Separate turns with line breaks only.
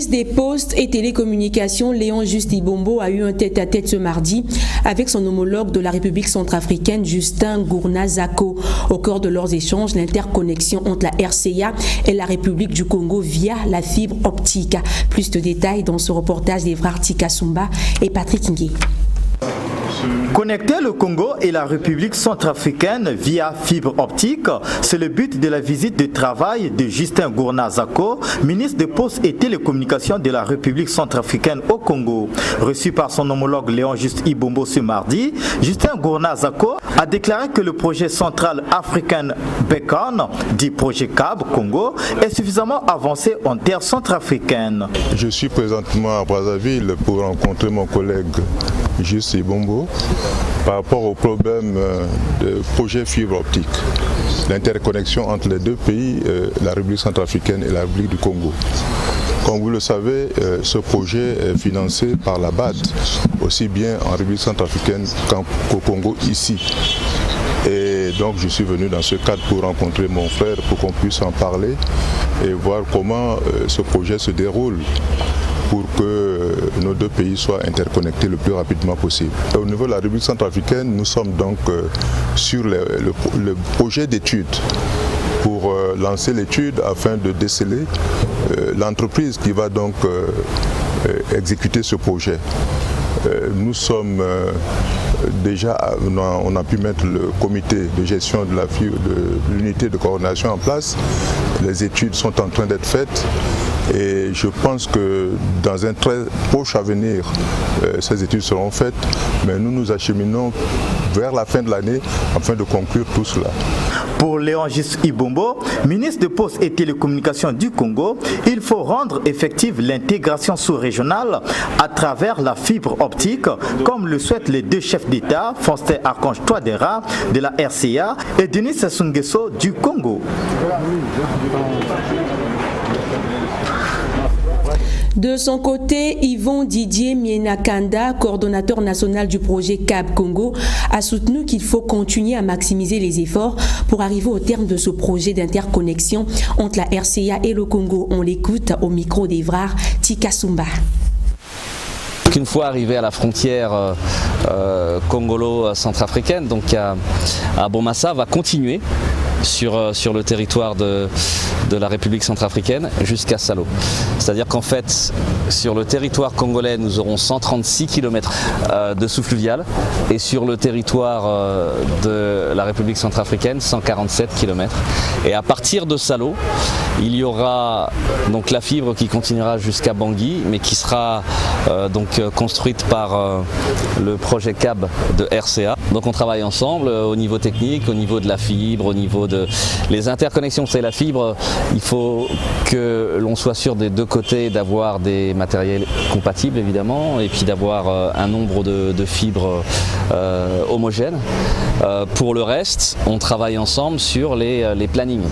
ministre des Postes et Télécommunications, Léon Juste Ibombo, a eu un tête-à-tête ce mardi avec son homologue de la République centrafricaine, Justin Gourna-Zako. Au cœur de leurs échanges, l'interconnexion entre la RCA et la République du Congo via la fibre optique. Plus de détails dans ce reportage des frères Tikasumba et Patrick Ngué.
Connecter le Congo et la République centrafricaine via fibre optique, c'est le but de la visite de travail de Justin Gourna-Zako, ministre des Postes et Télécommunications de la République centrafricaine au Congo. Reçu par son homologue Léon Juste Ibombo ce mardi, Justin Gourna-Zako a déclaré que le projet central African Beacon, dit projet CAB Congo, est suffisamment avancé en terre centrafricaine.
Je suis présentement à Brazzaville pour rencontrer mon collègue Juste Ibombo par rapport au problème de projet fibre optique, l'interconnexion entre les deux pays, la République centrafricaine et la République du Congo. Comme vous le savez, ce projet est financé par la BAD, aussi bien en République centrafricaine qu'au Congo ici. Et donc je suis venu dans ce cadre pour rencontrer mon frère pour qu'on puisse en parler et voir comment ce projet se déroule, pour que nos deux pays soient interconnectés le plus rapidement possible. Au niveau de la République centrafricaine, nous sommes donc sur le projet d'étude pour lancer l'étude afin de déceler l'entreprise qui va donc exécuter ce projet. Nous sommes déjà, on a pu mettre le comité de gestion de l'unité de coordination en place. Les études sont en train d'être faites. Et je pense que dans un très proche avenir, ces études seront faites, mais nous nous acheminons vers la fin de l'année afin de conclure tout cela.
Pour Léon Juste Ibombo, ministre des Postes et Télécommunications du Congo, il faut rendre effective l'intégration sous-régionale à travers la fibre optique, comme le souhaitent les deux chefs d'État, Faustin Archange Touadéra de la RCA et Denis Sassou Nguesso du Congo.
De son côté, Yvon Didier Mienakanda, coordonnateur national du projet CAB Congo, a soutenu qu'il faut continuer à maximiser les efforts pour arriver au terme de ce projet d'interconnexion entre la RCA et le Congo. On l'écoute au micro d'Evrard Tikasumba.
Une fois arrivé à la frontière congolo-centrafricaine, donc à Bomassa, va continuer sur le territoire de la République centrafricaine jusqu'à Salo. C'est-à-dire qu'en fait, sur le territoire congolais, nous aurons 136 km de sous-fluvial et sur le territoire de la République centrafricaine, 147 km. Et à partir de Salo, il y aura donc la fibre qui continuera jusqu'à Bangui, mais qui sera donc construite par le projet CAB de RCA. Donc on travaille ensemble au niveau technique, au niveau de la fibre, au niveau de les interconnexions. C'est la fibre, il faut que l'on soit sûr des deux côtés d'avoir des matériels compatibles évidemment, et puis d'avoir un nombre de fibres homogènes. Pour le reste, on travaille ensemble sur les plannings.